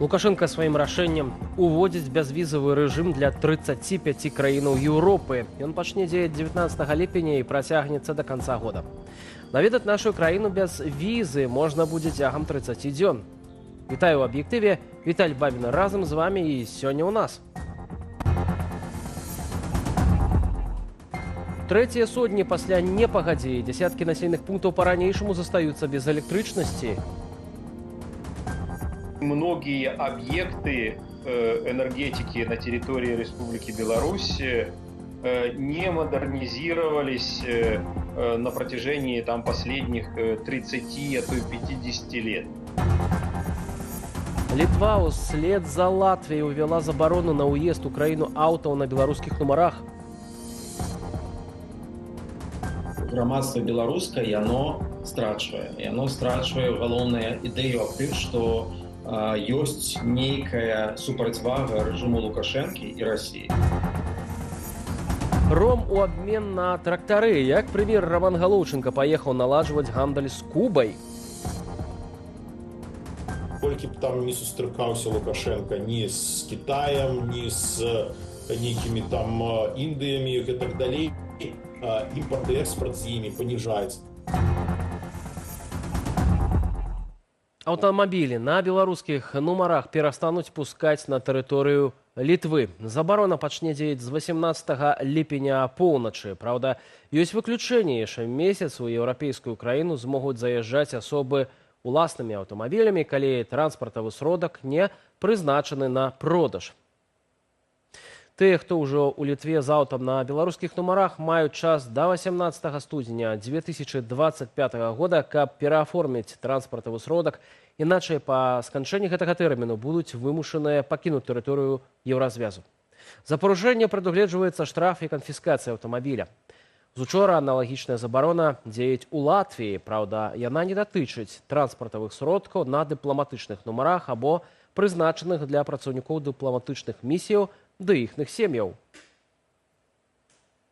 Лукашенко сваім рашэннем уводзіць бязвізавы рэжым для 35 краінаў Еўропы. Ён пачне дзеяць 19 ліпеня і працягнецца да канца года. Наведаць нашу краіну без візы можна будзе цягам 30 дзён. Вітаю ў аб'ектыве, Віталь Бабін разам з вамі і сёння ў нас. Трэція сотні пасля непагадзі, дзясяткі населеных пунктаў па-ранейшаму застаюцца без электрычнасці. Многие объекты энергетики на территории Республики Беларусь не модернизировались на протяжении последних 30, а то и 50 лет. Літва услед за Латвіяй увяла забарону на ўезд у краіну аўтаў на беларускіх нумарах. Грамадства беларускае яно страчвае галоўная ідэю аб тым, што ёсць нейкая супрацьвага рэжыму Лукашэнкі і Расіі. Ром у абмен на трактары. Як прэм'ер Роман Галоўчынка паехаў наладжваць гандаль з Кубай. Колькі б там не сустракаўся Лукашенко ні з Китаем, ні з нейкімі там Індыямі і так далей, імпорт і экспорт з імі паніжаецца. Аўтамабілі на беларускіх нумарах перастануць пускаць на тэрыторыю Літвы. Забарона пачне дзеяць з 18 ліпеня апоўначы. Праўда, ёсць выключэнне. Яшчэ месяц у еўрапейскую краіну змогуць заязджаць асобы уласнымі аўтамабілямі, калі транспартавы сродак не прызначаны на продаж. Тыя, хто ўжо ў Літве з аўтам на беларускіх нумарах, маюць час да 18 студзеня 2025 года, каб перааформіць транспартавы сродак. Іначай па сканчэнні гэтага тэрміну будуць вымушаныя пакінуць тэрыторыю Еўразвязу. За парушэнне прадугледжваецца штраф і канфіскацыя аўтамабіля. З учора аналагічная забарона дзеяць у Латвіі. Праўда, яна не датычыць транспартавых сродкаў на дыпламатычных нумарах або прызначаных для працаўнікоў дыпламатычных місіяў да іхных сем'яў.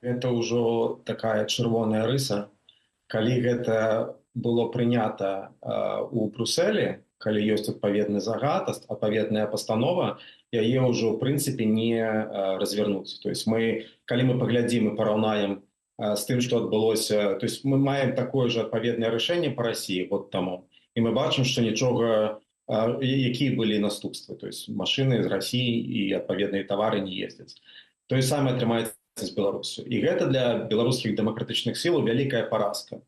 Гэта ўжо такая чырвоная рыса. Калі гэта было прынята ў Брусэлі, калі ёсць адпаведны загад, адпаведная пастанова, яе ўжо, ў прынцыпе, не развернуць. То есть калі мы паглядзім і параўнаем з тым, што адбылося, то есть мы маем такое ж адпаведнае рашэнне па Расіі год таму. І мы бачым, што нічога, якія былі наступствы. То есть машыны з Расіі і адпаведныя тавары не ездзяць. Тое самае атрымаецца з Беларусю. І гэта для беларускіх дэмакратычных сілаў вялікая паразка.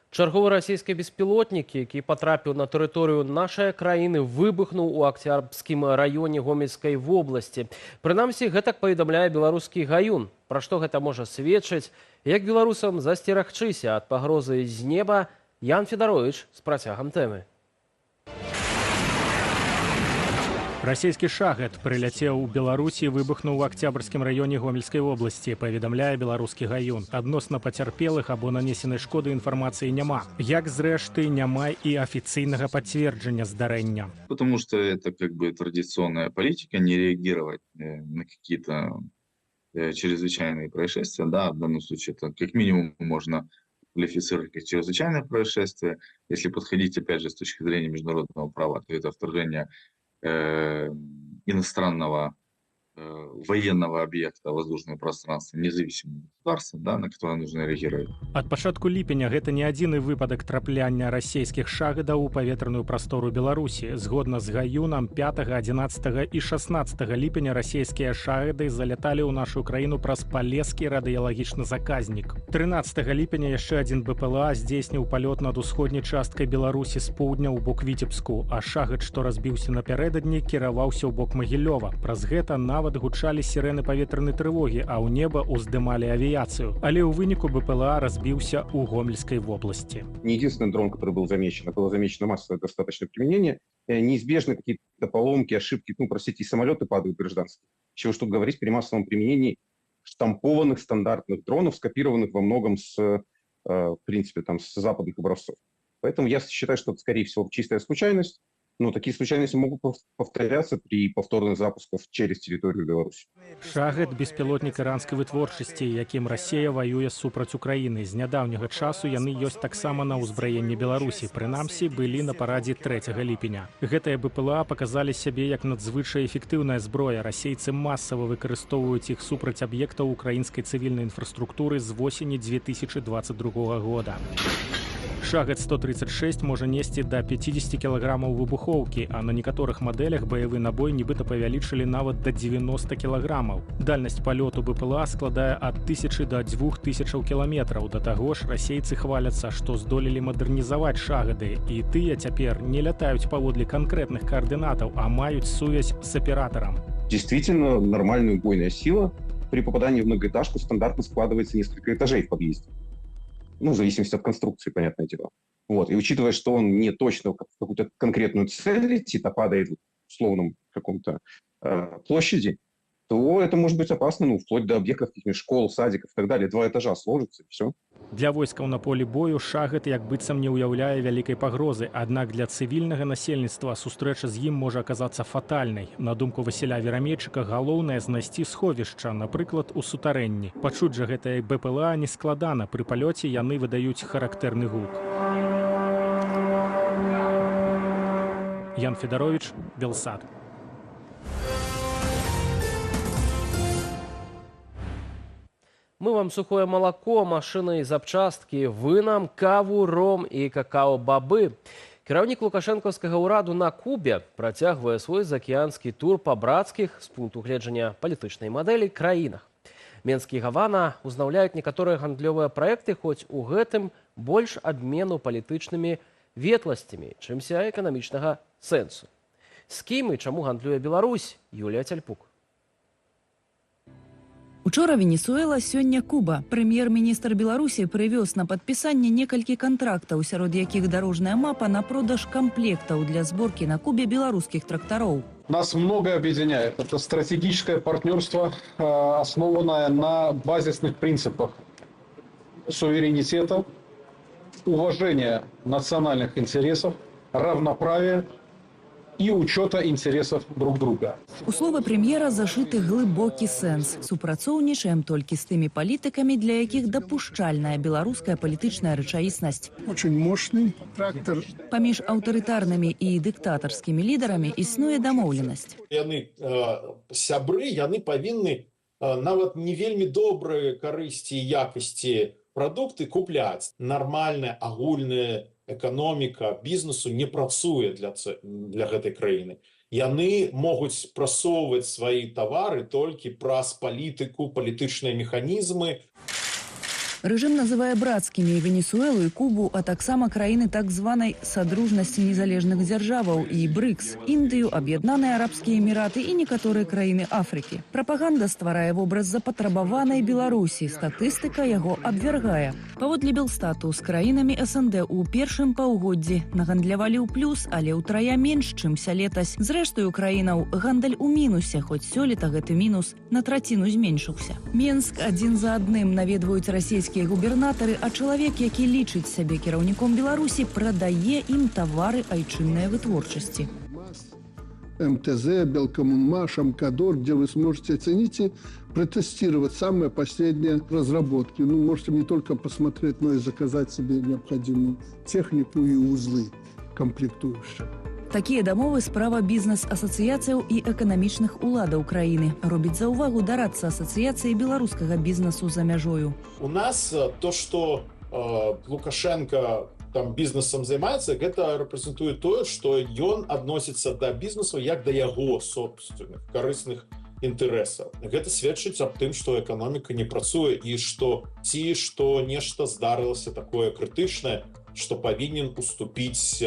Чарговы расійскі беспілотнік, які патрапіў на тэрыторыю нашай краіны, выбухнуў у Акцябрскім раёне Гомельскай вобласці. Прынамсі, гэтак паведамляе беларускі гаюн. Пра што гэта можа сведчыць? Як беларусам засцерагчыся ад пагрозы з неба? Ян Федарович з працягам тэмы. Расійскі шахет прыляцеў у Беларусі і выбухнуў у Акцябрскім раёне Гомельскай вобласці, паведамляе беларускі гаюн. Адносна пацярпелых або нанесенай шкоды інфармацыі няма. Як зрэшты, няма і афіцыйнага пацверджання здарэння. Потому что это традиционная политика, не реагировать на какие-то чрезвычайные происшествия. Да, в данном случае это как минимум можно квалифицировать как чрезвычайное происшествие. Если подходить, опять же, с точки зрения международного права, то это вторжение иностранного военного объекта воздушного пространства независимого государства, да, на которое нужно реагировать. Ад пачатку ліпеня гэта не адзіны выпадак трапляння расійскіх шахедаў у паветраную прастору Беларусі. Згодна з гаюнам, 5, 11 і 16 ліпеня расійскія шахеды заляталі ў нашу краіну праз палескі радыялагічны заказнік. 13 ліпеня яшчэ адзін БПЛА здзейсніў палёт над усходняй часткай Беларусі з поўдня ў бок Віцебску, а шахед, што разбіўся напярэдадні, кіраваўся ў бок Магілёва. Праз гэта нават гучалі сірэны паветранай трывогі, а ў неба ўздымалі авіяцыю. Але ў выніку БПЛА разбіўся ў Гомельскай вобласці. Не единственный дрон, который был замечен, а было замечено массовое достаточно применение. Неизбежны какие-то поломки, ошибки, и самолеты падают гражданские. Чего ж тут говорить при массовом применении штампованных стандартных дронов, скопированных во многом с западных образцов. Поэтому я считаю, что это, скорее всего, чистая случайность. Но такие случайности могут повторяться при повторных запусках через территорию Беларуси. Шахед – беспілотнік іранскай вытворчасці, якім Расія ваюе супраць Украіны. З нядаўняга часу яны ёсць таксама на ўзбраенні Беларусі. Прынамсі, былі на парадзе 3 ліпеня. Гэтыя БПЛА паказалі сябе як надзвычай эфектыўная зброя. Расейцы масава выкарыстоўваюць іх супраць аб'ектаў украінскай цывільнай інфраструктуры з восені 2022 года. Шахед-136 можа несці да 50 кілаграмаў выбухоўкі, а на некаторых мадэлях баявы набой нібыта павялічылі нават да 90 кілаграмаў. Дальнасць палёту БПЛА складае ад 1000 да 2000 кіламетраў. Да таго ж, расейцы хваляцца, што здолелі мадэрнізаваць шахеды, і тыя цяпер не лятаюць паводле канкрэтных каардынатаў, а маюць сувязь с оператором. Действительно, нормальная убойная сила при попадании в многоэтажку стандартно складывается несколько этажей в подъезде. Ну, в зависимости от конструкции, понятное дело. Вот. И учитывая, что он не точно в какую-то конкретную цель летит, а падает в условном каком-то площади, то это может быть опасно, ну, вплоть до объектов каких-нибудь школ, садиков и так далее. 2 этажа сложится, и все. Для войскаў на полі бою шахед як быццам не ўяўляе вялікай пагрозы, аднак для цывільнага насельніцтва сустрэча з ім можа аказацца фатальнай. На думку Васіля Верамейчыка, галоўнае знайсці сховішча, напрыклад, у сутарэнні. Пачуць жа гэтае БПЛА не складана, пры палёце яны выдаюць характэрны гук. Ян Федарович, Белсад. Мы вам сухое молоко, машины и запчастки, вы нам каву, ром и какао-бабы. Кіраўнік лукашэнкаўскага ўраду на Кубе працягвае свой заакіянскі тур па брацкіх, з пункту гледжання палітычнай мадэлі, краінах. Менск і Гавана узнаўляюць некаторыя гандлёвыя праекты, хоць у гэтым больш абмену палітычнымі ветласцямі, чымся эканамічнага сэнсу. З кім і чаму гандлюе Беларусь? Юлія Цяльпук. Учора Венесуэла, сёння Куба. Прэм'ер-міністр Беларусі прывёз на падпісанне некалькі кантрактаў, сярод якіх дарожная мапа на продаж камплектаў для зборкі на Кубе беларускіх трактароў. Нас многое объединяет. Это стратегическое партнерство, основанное на базисных принципах суверенитета, уважения национальных интересов, равноправия и учета интересов друг друга. У слова прэм'ера зашыты глыбокі сэнс. Супрацоўнічаем толькі з тымі палітыкамі, для якіх дапушчальная беларуская палітычная рэчаіснасць. Очень мощный трактор. Паміж аўтарытарнымі і дыктатарскімі лідарамі існуе дамоўленасць. Яны сябры, яны павінны нават не вельмі добрыя карысці і якасці прадукты купляць. Нармальная агульная эканоміка бізнесу не працуе для гэтай краіны. Яны могуць прасоўваць свае тавары толькі праз палітыку, палітычныя механізмы. Рэжым называе брацкімі Венесуэлу і Кубу, а таксама краіны так званай Садружнасці незалежных дзяржаваў і БРИКС, Індыю, Аб'яднаныя Арабскія Эміраты і некаторыя краіны Афрыкі. Прапаганда стварае вобраз запатрабаванай Беларусі, статыстыка яго абвяргае. Паводле Белстату, з краінамі СНД у першым паўгоддзі нагандлявалі ў плюс, але ўтрая менш, чымся летась. Зрэшты, у краінаў гандаль у мінусе, хоць сёлета гэты мінус на траціну зменшыўся. Менск адзін за адным наведваюць расійскія губернатары, а чалавек, які лічыць сябе кіраўніком Беларусі, прадае ім тавары айчыннай вытворчасці. МТЗ, Белкоммунмаш, Амкадор, где вы сможете оценить и протестировать самые последние разработки. Ну, можете не только посмотреть, но и заказать себе необходимую технику и узлы комплектующие. Такія дамовы справа бізнес-асацыяцыяў і эканамічных уладаў краіны. Робіць заўвагу дарадца асацыяцыі беларускага бізнесу за мяжою. У нас то, што Лукашенко там бізнесам займаецца, гэта рэпрэзентуе тое, што ён адносіцца да бізнесу як да яго собственных карысных інтарэсаў. Гэта сведчыць аб тым, што эканоміка не працуе і што нешта здарылася такое крытычнае, што павінен уступіць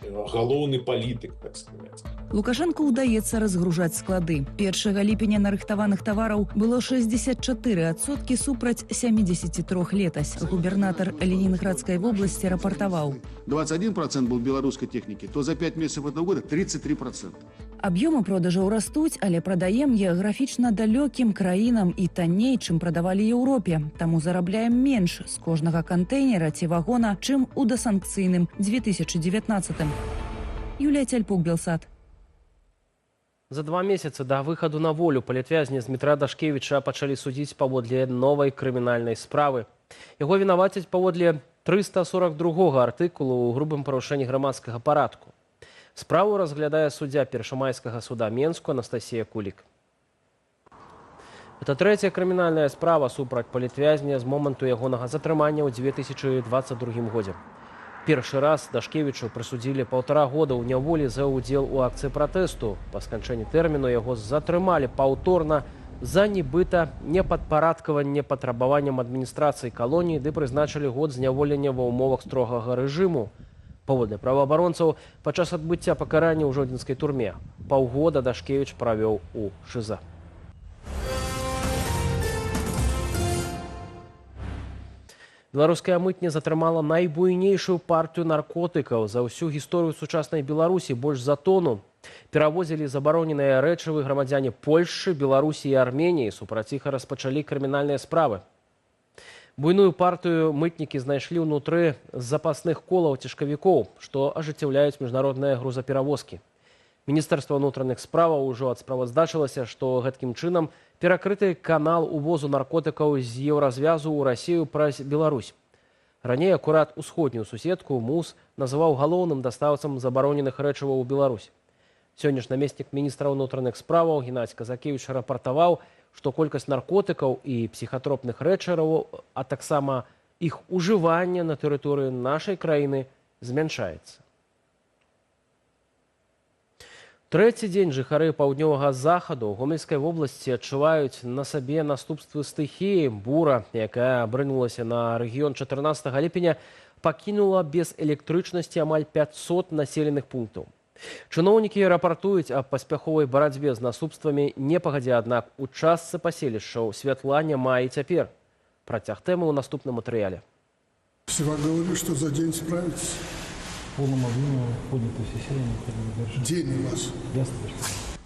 галоўны палітык, так сказаць. Лукашенку ўдаецца разгружаць склады. 1 ліпеня нарыхтаваных тавараў было 64% супраць 73 летась. Губернатар Ленінградскай вобласці рапартаваў. 21% был белорусской техники, то за 5 месяцев этого года 33%. Аб'ёмы продажаў растуць, але прадаем геаграфічна далёкім краінам і танней, чым прадавалі Еўропе. Таму зарабляем менш з кожнага кантэйнера ці вагона, чым у дасанкцыйным 2019. Юлія Тяльпук, Белсат. За 2 месяцы до выхаду на волю палітвязня Дмітра Дашкевіча пачалі судзіць паводле новай крымінальнай справы. Яго вінавацяць паводле 342 артыкулу ў грубым парушэнні грамадскага парадку. Справу разглядае суддзя першамайскага суда Менску Анастасія Кулік. Это трэцяя крымінальная справа супраць палітвязня з моманту ягонага затрымання ў 2022 годзе. Першы раз Дашкевічу прысудзілі 1,5 года ў няволі за ўдзел у акцыі пратэсту. Па сканчэнні тэрміну яго затрымалі паўторна за нібыта непадпарадкаванне патрабаванням адміністрацыі калоніі ды прызначылі год зняволення ва ўмовах строгага рэжыму. Паводле праваабаронцаў, падчас адбыцця пакарання ў жодзінскай турме паўгода Дашкевіч правёў у ШИЗА. Беларуская мытня затрымала найбуйнейшую партыю наркотыкаў за ўсю гісторыю сучаснай Беларусі, больш за тону. Перавозілі забароненыя рэчывы грамадзяне Польшчы, Беларусі і Арменіі. Супраць іх распачалі крымінальныя справы. Буйную партыю мытнікі знайшлі ўнутры запасных колаў цяжкавікоў, што ажыццяўляюць міжнародныя грузаперавозкі. Міністэрства ўнутраных справаў ужо адсправаздачылася, што гэткім чынам перакрыты канал увозу наркотыкаў з еўразвязу ў Расію праз Беларусь. Раней акурат усходнюю суседку МУС называў галоўным дастаўцам забароненых рэчываў у Беларусь. Сёння ж намеснік міністра ўнутраных справаў Геннадзь Казакевіч рапартаваў, што колькасць наркотыкаў і псіхатропных рэчываў, а таксама іх ужывання на тэрыторыі нашай краіны змяншаецца. Трэці дзень жыхары паўднёвага захаду ў Гомельскай вобласці адчуваюць на сабе наступствы стыхіі. Бура, якая абрынулася на рэгіён 14 ліпеня, пакінула без электрычнасці амаль 500 населеных пунктаў. Чыноўнікі рапартуюць аб паспяховай барацьбе з наступствамі, не пагадзя, аднак, у частцы паселішчаў святла няма і цяпер. Працяг тэмы ў наступным матэрыяле. Всего говорю, что за день справитесь. В полном объеме подняты все силы, необходимо. День у вас. Ясно.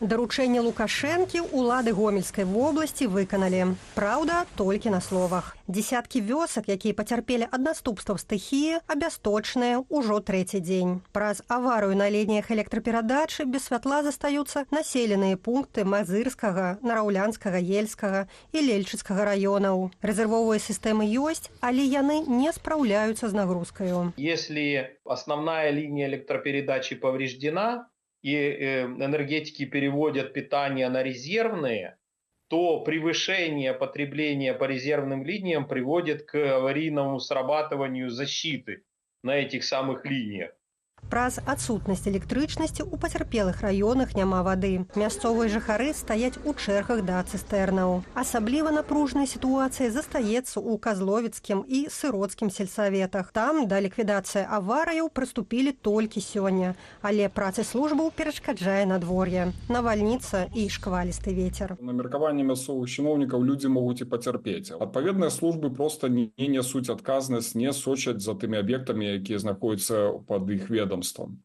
Даручэнне Лукашэнкі улады Гомельскай вобласці выканалі. Праўда, толькі на словах. Десяткі вёсак, якія пацярпелі ад наступстваў стыхіі, абясточныя ўжо трэці дзень. Праз аварыю на лініях электраперадачы без святла застаюцца населеныя пункты Мазырскага, Нараўлянскага, Ельскага і Лельчыцкага раёнаў. Рэзервовыя сістэмы ёсць, але яны не спраўляюцца з нагрузкаю. Если основная линия электропередачи повреждена, и энергетики переводят питание на резервные, то превышение потребления по резервным линиям приводит к аварийному срабатыванию защиты на этих самых линиях. Праз адсутнасць электрычнасці ў пацярпелых раёнах няма вады. Мясцовыя жыхары стаяць у чэргах да цыстэрнаў. Асабліва напружная сітуацыя застаецца ў Казловіцкім і Сыроцкім сельсаветах. Там да ліквідацыі аварыяў прыступілі толькі сёння, але працы службаў перашкаджае надвор'е, навальніца і шквалісты вецер. На меркаванне мясцовых чыноўнікаў людзі могуць і пацярпець. Адпаведныя службы проста не нясуць адказнасць, не сочаць за тымі аб'ектамі, якія знаходзяцца пад іх ведам.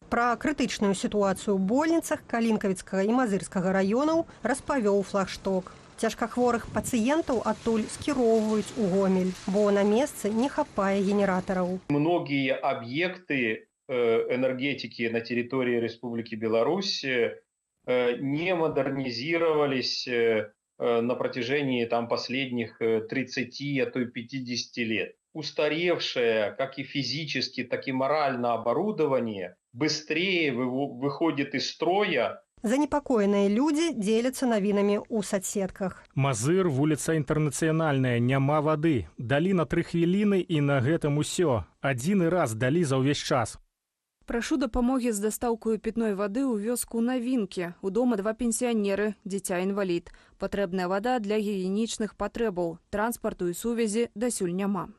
Пра крытычную сітуацыю ў больніцах Калінкавіцкага і Мазырскага раёнаў распавёў Флагшток. Цяжкахворых пацыентаў адтуль скіроўваюць у Гомель, бо на месцы не хапае генератараў. Многие объекты энергетики на территории Республики Беларусь не модернизировались на протяжении последних 30, а то и 50 лет. Устаревшее, как и физически, так и морально оборудование быстрее выходит из строя. Занепакоеныя людзі дзеляцца навінамі ў садсетках. Мазыр, вуліца Інтэрнацыянальная, няма вады. Далі на 3 хвіліны і на гэтым усё. Адзіны раз далі за ўвесь час. Прашу дапамогі з дастаўкаю пітной вады ў вёску Навінкі. У дома 2 пенсіянеры, дзіця-інвалід. Патрэбная вада для гігіенічных патрэбаў. Транспарту і сувязі дасюль няма.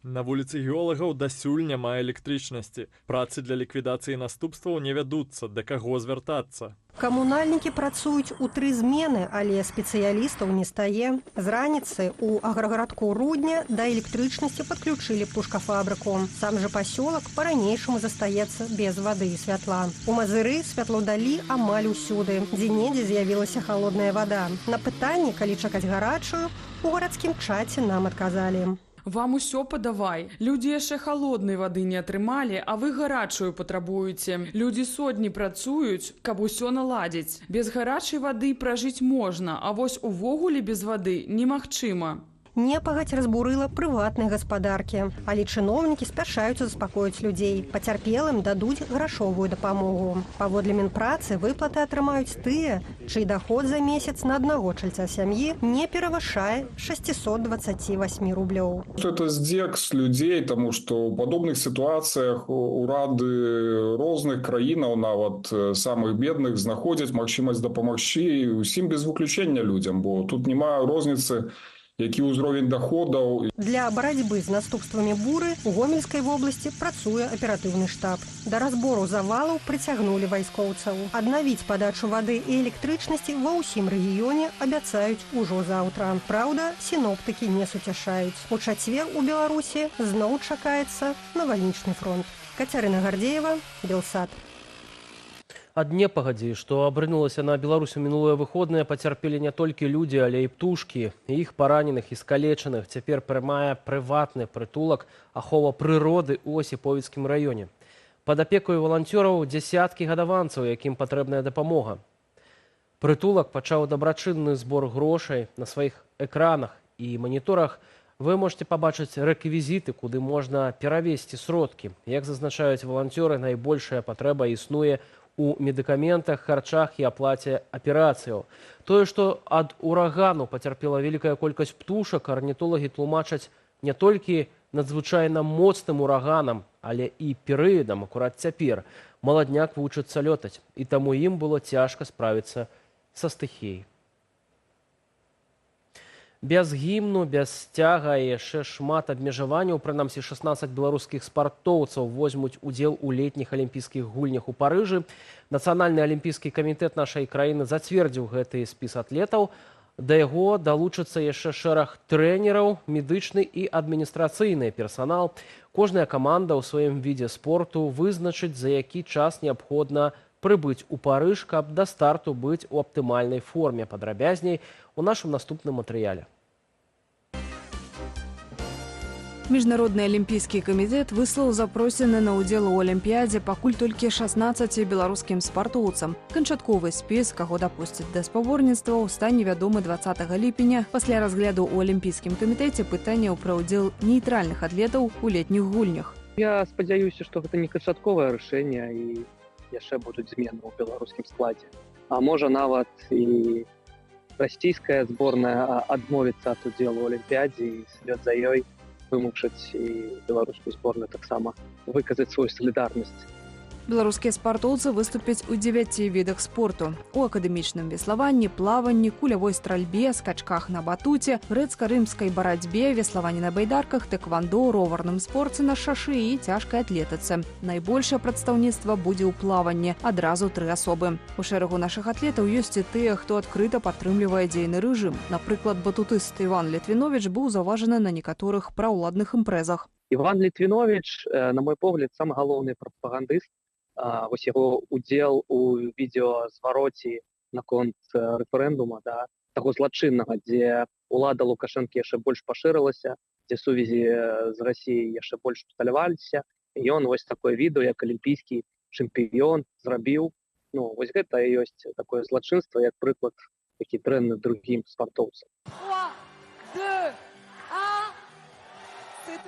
На вуліцы геолагаў дасюль няма электрычнасці. Працы для ліквідацыі наступстваў не вядуцца, да каго звяртацца. Камунальнікі працуюць у 3 змены, але спецыялістаў не стае. З раніцы ў аграгарадку Рудня да электрычнасці падключылі птушкафабрыку. Сам жа пасёлак па-ранейшаму застаецца без вады і святла. У Мазыры святло далі амаль усюды. Дзе-недзе з'явілася халодная вада. На пытанне, калі чакаць гарачую, у гарадскім чаце нам адказалі. Вам усё падавай. Людзі яшчэ халоднай вады не атрымалі, а вы гарачую патрабуеце. Людзі сотні працуюць, каб усё наладзіць. Без гарачай вады пражыць можна, а вось увогуле без вады немагчыма. Непагадзь разбурыла прыватныя гаспадаркі, але чыноўнікі спяшаюцца заспакоіць людзей. Пацярпелым дадуць грашовую дапамогу. Паводле Мінпрацы выплаты атрымаюць тыя, чый даход за месяц на аднаго чальца сям'і не перавышае 628 рублёў. Это здзек с людей, тому что в подобных ситуациях урады розных краінаў, нават самых бедных, знаходзяць магчымасць дапамагчы усім без выключэння людзям, бо тут няма розніцы, які ўзровень доходаў. Для барацьбы з наступствамі буры у Гомельскай вобласці працуе аператыўны штаб. Да разбору завалаў прыцягнулі вайскоўцаў. Аднавіць падачу вады і электрычнасці ва ўсім рэгіёне абяцаюць ужо заўтра. Праўда, сіноптыкі не суцяшаюць. У чацвер у Беларусі зноў чакаецца навальнічны фронт. Кацярына Гардзеева, Белсат. Ад непагадзі, што абрынулася на Беларусь у мінулыя выходныя, пацярпелі не толькі людзі, але і птушкі. Іх параненых і скалечаных цяпер прымае прыватны прытулак ахова прыроды ў Осіповіцкім раёне. Пад апекаю валанцёраў дзясяткі гадаванцаў, якім патрэбная дапамога. Прытулак пачаў дабрачынны збор грошай. На сваіх экранах і маніторах вы можете пабачыць рэквізіты, куды можна перавесці сродкі. Як зазначаюць валанцёры, найбольшая патрэба існуе у медыкаментах, харчах і аплаце аперацыяў. Тое, што ад урагану пацярпела вялікая колькасць птушак, арнітолагі тлумачаць не толькі надзвычайна моцным ураганам, але і перыядам акурат цяпер. Маладняк вучыцца лётаць, і таму ім было цяжка справіцца са стыхіяй. Без гімну, без сцяга і яшчэ шмат абмежаванняў, прынамсі 16 беларускіх спартоўцаў возьмуць удзел у летніх алімпійскіх гульнях у Парыжы. Нацыянальны алімпійскі камітэт нашай краіны зацвердзіў гэты спіс атлетаў. Да яго далучыцца яшчэ шэраг трэнераў, медычны і адміністрацыйны персанал. Кожная каманда ў сваім відзе спорту вызначыць, за які час неабходна прыбыць у Парыж, каб да старту быць у аптымальнай форме. Падрабязней у нашым наступным матэрыяле. Міжнародны алімпійскі камітэт выслаў запрошаны на ўдзел у алімпіядзе пакуль толькі 16 беларускім спартоўцам. Канчатковы спіс, каго дапусцяць да спаборніцтваў, стане вядомы 20 ліпеня пасля разгляду ў алімпійскім камітэце пытанняў пра ўдзел нейтральных атлетаў у летніх гульнях. Я спадзяюся, што гэта не канчатковае рашэнне і яшчэ будуць змены ў беларускім складзе. А можа нават і расійская зборная адмовіцца ад удзелу ў алімпіядзе і след за ёй вымушаць і беларускую зборную таксама выказаць сваю салідарнасць. Беларускія спартоўцы выступяць у 9 відах спорту. У акадэмічным веславанні, плаванні, кулявой стральбе, скачках на батуце, грэцка-рымскай барацьбе, веславанні на байдарках, тэквандо, роварным спорце на шашы і цяжкай атлетыцы. Найбольшае прадстаўніцтва будзе ў плаванні, адразу 3 асобы. У шэрагу нашых атлетаў ёсць і тыя, хто адкрыта падтрымлівае дзейны рэжым. Напрыклад, батутыст Іван Літвіновіч быў заўважаны на некаторых праўладных імпрэзах. Іван Літвіновіч, на мой погляд, самы галоўны прапагандыст. Вось яго удзел у відэазвароце наконт рэферэндума, таго злачыннага, дзе ўлада Лукашэнкі яшчэ больш пашырылася, дзе сувязі з Расіяй яшчэ больш усталяваліся. І ён вось такое відэо, як алімпійскі чэмпіён, зрабіў. Вось гэта і ёсць такое злачынства, як прыклад, які дрэнны другім спартоўцам.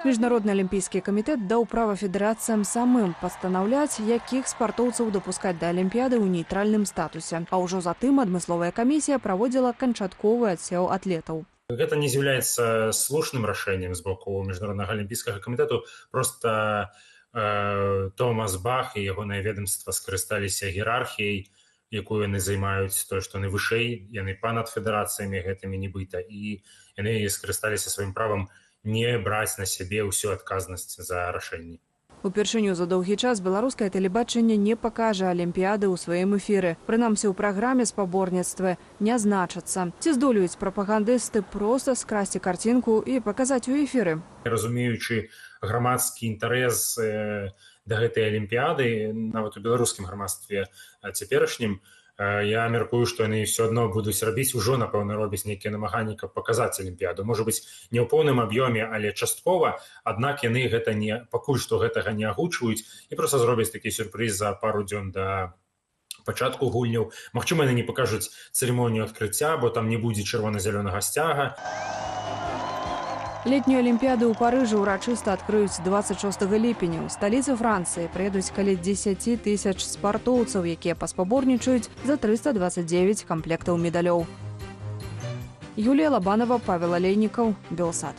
Міжнародны алімпійскі камітэт даў права федэрацыям самым пастанаўляць, якіх спартоўцаў дапускаць да алімпіяды ў нейтральным статусе. А ўжо затым адмысловая камісія праводзіла канчатковы адсеў атлетаў. Гэта не з'яўляецца слушным рашэннем з боку міжнароднага алімпійскага камітэту. Проста Томас Бах і ягонае ведомства скарысталіся іерархіяй, якую яны займаюць, тое, што яны вышэй, яны панад федэрацыямі гэтымі нібыта, і яны скарысталіся сваім правам не браць на сябе ўсю адказнасць за рашэнні. Упершыню за доўгі час беларускае тэлебачанне не пакажа алімпіяды ў сваім эфіры. Прынамсі, у праграме спаборніцтва не значацца. Ці здолеюць прапагандысты проста скрасці карцінку і паказаць у эфіры? Разумеючы грамадскі інтарэс да гэтай алімпіяды, нават у беларускім грамадстве цяперашнім, Я меркую, што яны ўсё адно будуць рабіць, ужо, напэўна, робяць нейкія намаганні, каб паказаць Алімпіяду. Можа быць, не ў поўным аб'ёме, але часткова, аднак яны гэта пакуль што гэтага не агучваюць і проста зробяць такі сюрпрыз за пару дзён да пачатку гульняў. Магчыма, яны не пакажуць цырымонію адкрыцця, бо там не будзе чырвона-зялёнага сцяга. Летнюю Олимпиаду ў Парыжы ўрачыста адкрыюць 26 ліпеня. У сталіцы Францыі прыедуць каля 10 тысяч спартоўцаў, якія паспаборнічаюць за 329 камплектаў медалёў. Юлія Лабанова, Павел Алейнікаў, Белсат.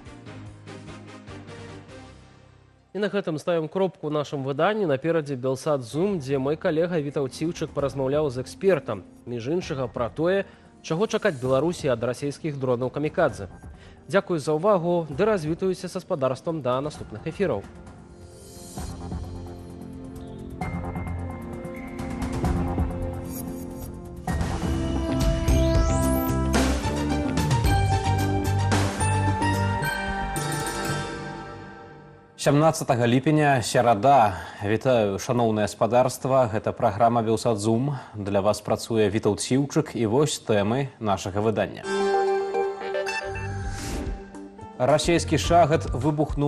І на гэтым ставім кропку ў нашым выданні. Наперадзе Белсат Зум, дзе мой калега Вітаў Ціўчык паразмаўляў з экспертам. Між іншага пра тое, чаго чакаць Беларусі ад расійскіх дронаў камікадзе. Дзякую за ўвагу, ды развітаюся са спадарствам да наступных эфіраў. Сямнаццатага ліпеня, серада. Вітаю, шаноўнае спадарства. Гэта праграма «Белсат Зум». Для вас працуе Вітаў Ціўчык, і вось тэмы нашага выдання. Расійскі шахед выбухнуў